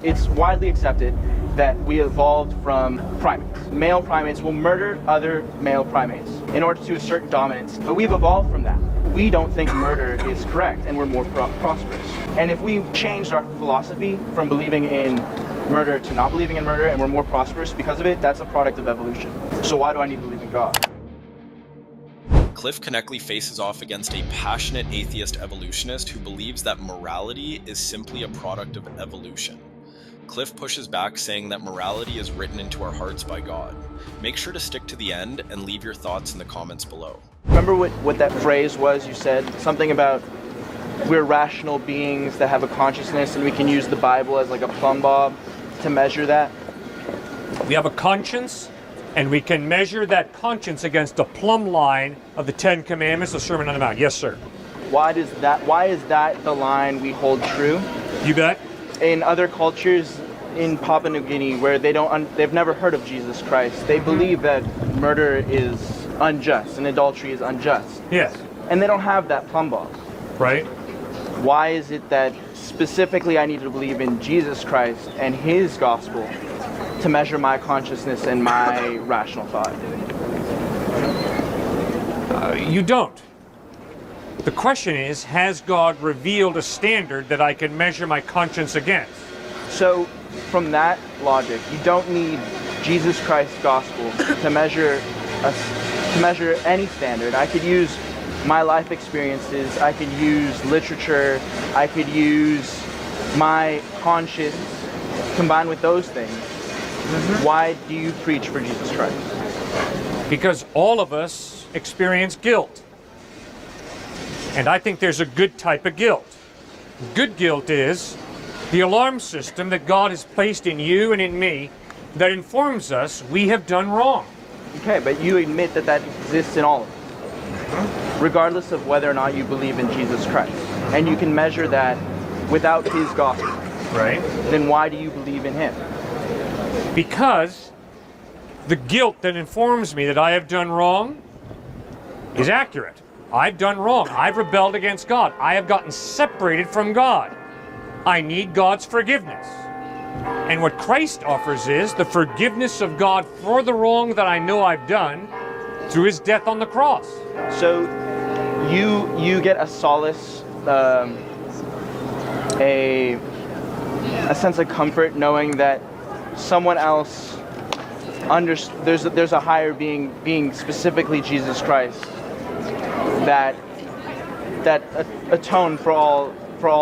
It's widely accepted that we evolved from primates. Male primates will murder other male primates in order to assert dominance, but we've evolved from that. We don't think murder is correct, and we're more prosperous. And if we changed our philosophy from believing in murder to not believing in murder, and we're more prosperous because of it, that's a product of evolution. So why do I need to believe in God? Cliffe Knechtle faces off against a passionate atheist evolutionist who believes that morality is simply a product of evolution. Cliffe pushes back, saying that morality is written into our hearts by God. Make sure to stick to the end and leave your thoughts in the comments below. Remember what that phrase was you said? Something about we're rational beings that have a consciousness and we can use the Bible as like a plumb bob to measure that? We have a conscience, and we can measure that conscience against the plumb line of the Ten Commandments, the Sermon on the Mount. Yes, sir. Why is that the line we hold true? You bet. In other cultures in Papua New Guinea where they've never heard of Jesus Christ, they believe that murder is unjust and adultery is unjust. Yes. And they don't have that plumb bob. Right. Why is it that specifically I need to believe in Jesus Christ and his gospel to measure my consciousness and my rational thought? You don't. The question is, has God revealed a standard that I can measure my conscience against? So, from that logic, you don't need Jesus Christ's gospel to measure any standard. I could use my life experiences, I could use literature, I could use my conscience combined with those things. Why do you preach for Jesus Christ? Because all of us experience guilt. And I think there's a good type of guilt. Good guilt is the alarm system that God has placed in you and in me that informs us we have done wrong. Okay, but you admit that exists in all of us, regardless of whether or not you believe in Jesus Christ. And you can measure that without his gospel. Right. Then why do you believe in him? Because the guilt that informs me that I have done wrong is accurate. I've done wrong. I've rebelled against God. I have gotten separated from God. I need God's forgiveness. And what Christ offers is the forgiveness of God for the wrong that I know I've done through his death on the cross. So you get a solace, a sense of comfort knowing that someone else there's a higher being specifically Jesus Christ that atone for all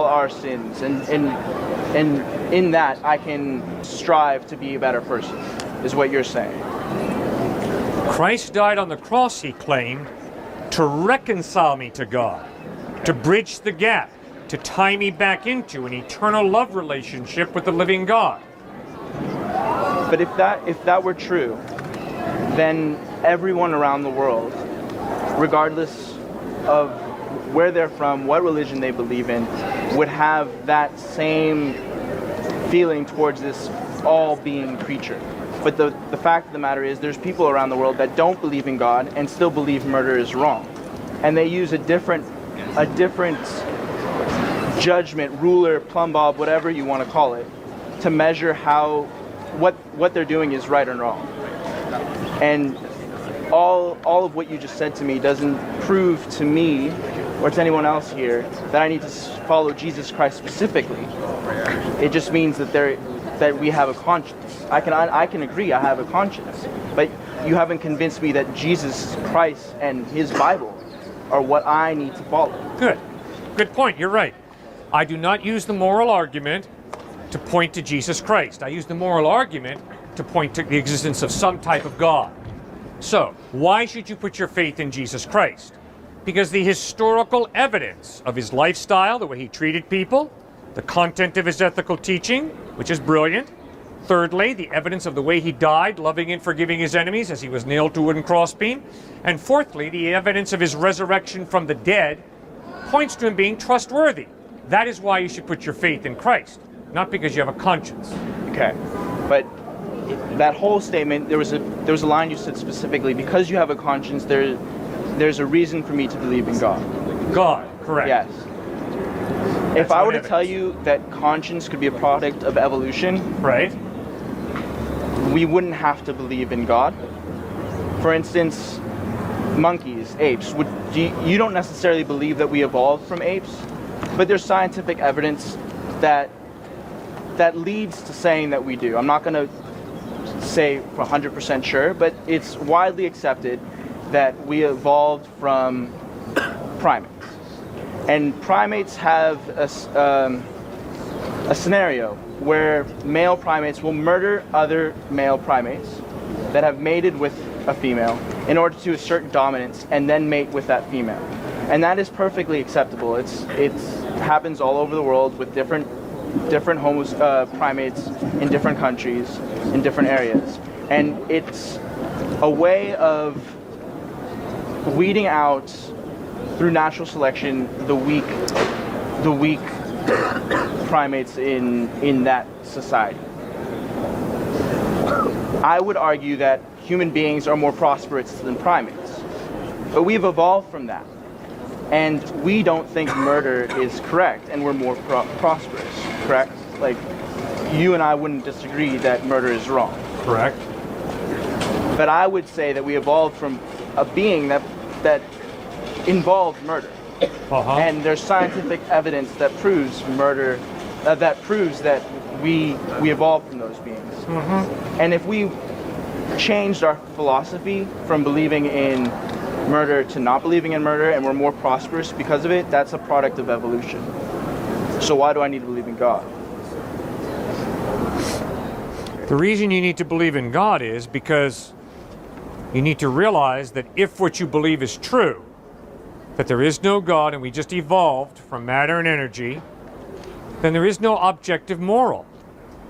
our sins, and in that I can strive to be a better person, is what you're saying. Christ died on the cross, he claimed, to reconcile me to God, to bridge the gap, to tie me back into an eternal love relationship with the living God. But if that were true, then everyone around the world, regardless of where they're from, what religion they believe in, would have that same feeling towards this all-being creature. But the fact of the matter is there's people around the world that don't believe in God and still believe murder is wrong. And they use a different judgment, ruler, plumb bob, whatever you want to call it, to measure what they're doing is right or wrong. And all of what you just said to me doesn't prove to me or to anyone else here that I need to follow Jesus Christ specifically. It just means that we have a conscience. I can agree I have a conscience, but you haven't convinced me that Jesus Christ and his Bible are what I need to follow. Good point. You're right. I do not use the moral argument to point to Jesus Christ. I use the moral argument to point to the existence of some type of God. So, why should you put your faith in Jesus Christ? Because the historical evidence of his lifestyle, the way he treated people, the content of his ethical teaching, which is brilliant. Thirdly, the evidence of the way he died, loving and forgiving his enemies as he was nailed to a wooden crossbeam. And fourthly, the evidence of his resurrection from the dead points to him being trustworthy. That is why you should put your faith in Christ, not because you have a conscience. Okay, but that whole statement, there was a line you said specifically, because you have a conscience, there's a reason for me to believe in God. God, correct. Yes. If I were to evidence. tell you that conscience could be a product of evolution, Right. we wouldn't have to believe in God. For instance, monkeys, apes. You don't necessarily believe that we evolved from apes, but there's scientific evidence that leads to saying that we do. I'm not going to say for 100% sure, but it's widely accepted that we evolved from primates. And primates have a scenario where male primates will murder other male primates that have mated with a female in order to assert dominance and then mate with that female. And that is perfectly acceptable. It happens all over the world with different primates in different countries, in different areas. And it's a way of weeding out through natural selection the weak primates in that society. I would argue that human beings are more prosperous than primates, but we've evolved from that, and we don't think murder is correct, and we're more prosperous, correct? Like, you and I wouldn't disagree that murder is wrong. Correct. But I would say that we evolved from a being that involved murder. And there's scientific evidence that proves murder, that proves that we evolved from those beings. And if we changed our philosophy from believing in murder to not believing in murder, and we're more prosperous because of it, that's a product of evolution. So why do I need to believe in God? The reason you need to believe in God is because you need to realize that if what you believe is true, that there is no God and we just evolved from matter and energy, then there is no objective moral.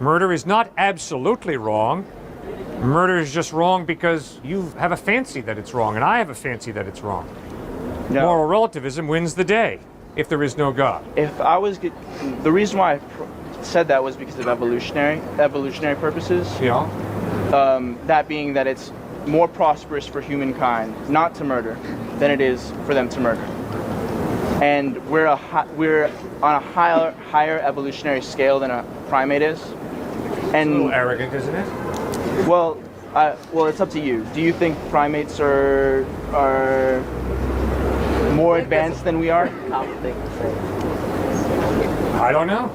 Murder is not absolutely wrong. Murder is just wrong because you have a fancy that it's wrong and I have a fancy that it's wrong. No. Moral relativism wins the day if there is no God. The reason why I said that was because of evolutionary purposes. Yeah. That being that it's more prosperous for humankind not to murder than it is for them to murder. And we're on a higher evolutionary scale than a primate is. And A little arrogant, isn't it? well, it's up to you. Do you think primates are more advanced than we are? I don't know.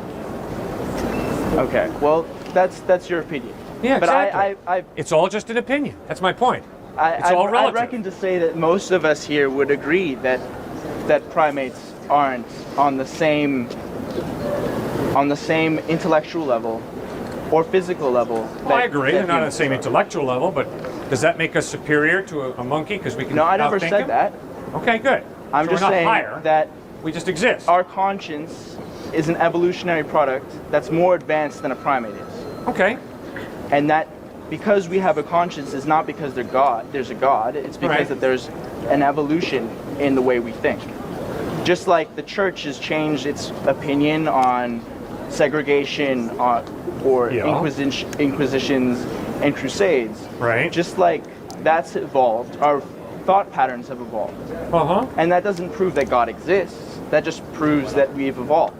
Okay. Well, that's your opinion. Yeah, but exactly. It's all just an opinion. That's my point. It's all I relative. reckon to say that most of us here would agree that primates aren't on the same intellectual level or physical level. Well, I agree. They're not on the same intellectual level, but does that make us superior to a monkey because we can No, I never outthink said him? that. Okay, good. I'm So just we're not saying higher. that We just exist. our conscience is an evolutionary product that's more advanced than a primate is. Okay. And that because we have a conscience is not because there's a God, it's because Right. that there's an evolution in the way we think. Just like the church has changed its opinion on segregation or Yeah. inquisitions and crusades. Right. Just like that's evolved, our thought patterns have evolved. Uh-huh. And that doesn't prove that God exists. That just proves that we've evolved.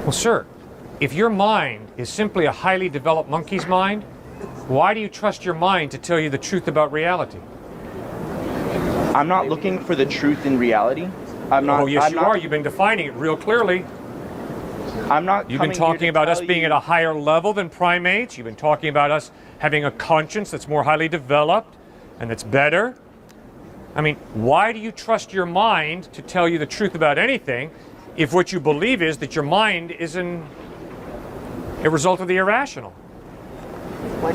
Well, sir, if your mind is simply a highly developed monkey's mind, why do you trust your mind to tell you the truth about reality? I'm not looking for the truth in reality. I'm not. Oh, yes, I'm you not, are. You've been defining it real clearly. I'm not. You've been talking about us being at a higher level than primates. You've been talking about us having a conscience that's more highly developed and that's better. I mean, why do you trust your mind to tell you the truth about anything if what you believe is that your mind is a result of the irrational? But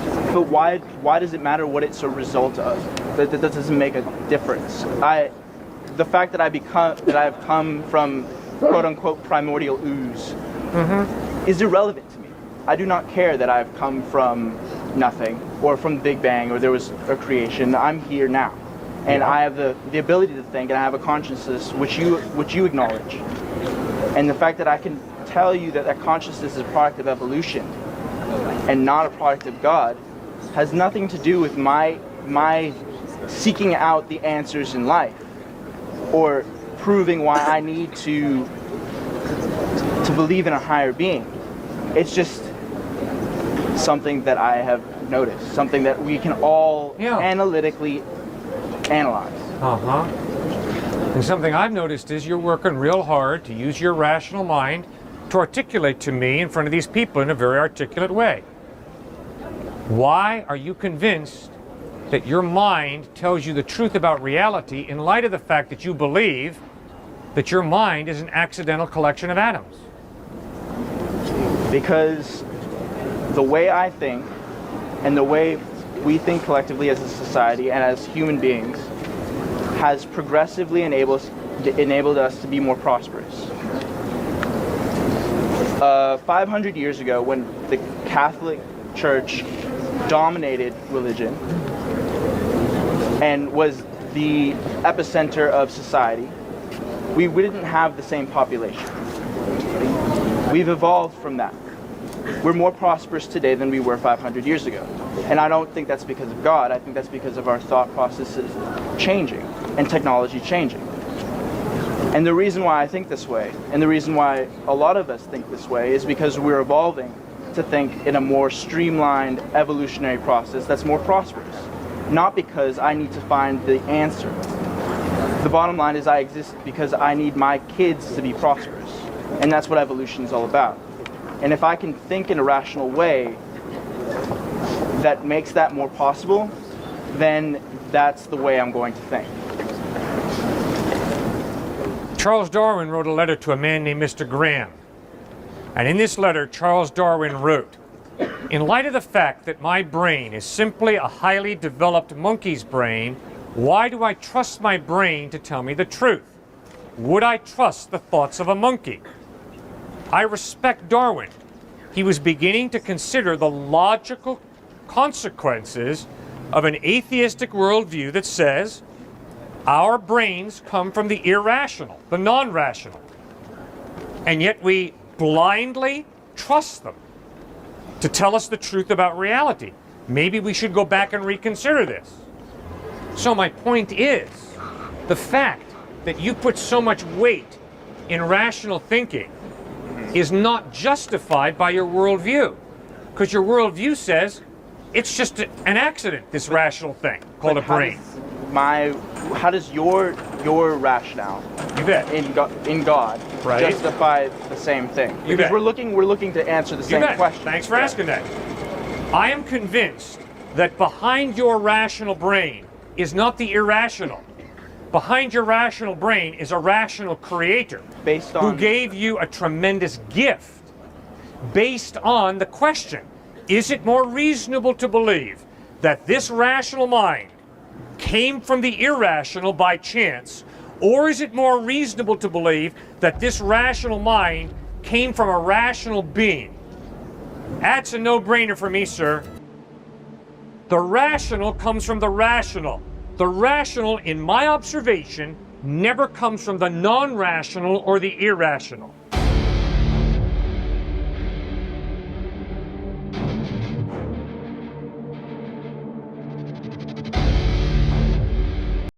why does it matter what it's a result of? That doesn't make a difference. The fact that I've come from quote unquote primordial ooze is irrelevant to me. I do not care that I've come from nothing or from the Big Bang or there was a creation. I'm here now. And I have the ability to think and I have a consciousness which you acknowledge. And the fact that I can tell you that consciousness is a product of evolution and not a product of God has nothing to do with my seeking out the answers in life or proving why I need to believe in a higher being. It's just something that I have noticed, something that we can all analytically analyze. And something I've noticed is you're working real hard to use your rational mind to articulate to me in front of these people in a very articulate way. Why are you convinced that your mind tells you the truth about reality in light of the fact that you believe that your mind is an accidental collection of atoms? Because the way I think and the way we think collectively as a society and as human beings has progressively enabled us to be more prosperous. 500 years ago, when the Catholic Church dominated religion and was the epicenter of society, we didn't have the same population. We've evolved from that. We're more prosperous today than we were 500 years ago. And I don't think that's because of God. I think that's because of our thought processes changing and technology changing. And the reason why I think this way, and the reason why a lot of us think this way, is because we're evolving to think in a more streamlined evolutionary process that's more prosperous. Not because I need to find the answer. The bottom line is I exist because I need my kids to be prosperous. And that's what evolution is all about. And if I can think in a rational way that makes that more possible, then that's the way I'm going to think. Charles Darwin wrote a letter to a man named Mr. Graham. And in this letter, Charles Darwin wrote, "In light of the fact that my brain is simply a highly developed monkey's brain, why do I trust my brain to tell me the truth? Would I trust the thoughts of a monkey?" I respect Darwin. He was beginning to consider the logical consequences of an atheistic worldview that says our brains come from the irrational, the non-rational, and yet we blindly trust them to tell us the truth about reality. Maybe we should go back and reconsider this. So my point is, the fact that you put so much weight in rational thinking is not justified by your worldview, because your worldview says it's just an accident, this rational thing called a brain. How does your rationale You bet. in God Right. justify the same thing? You Because bet. we're looking to answer the You same bet. question. Thanks for asking that. I am convinced that behind your rational brain is not the irrational. Behind your rational brain is a rational creator Based on who gave you a tremendous gift based on the question, is it more reasonable to believe that this rational mind came from the irrational by chance, or is it more reasonable to believe that this rational mind came from a rational being? That's a no-brainer for me, sir. The rational comes from the rational. The rational, in my observation, never comes from the non-rational or the irrational.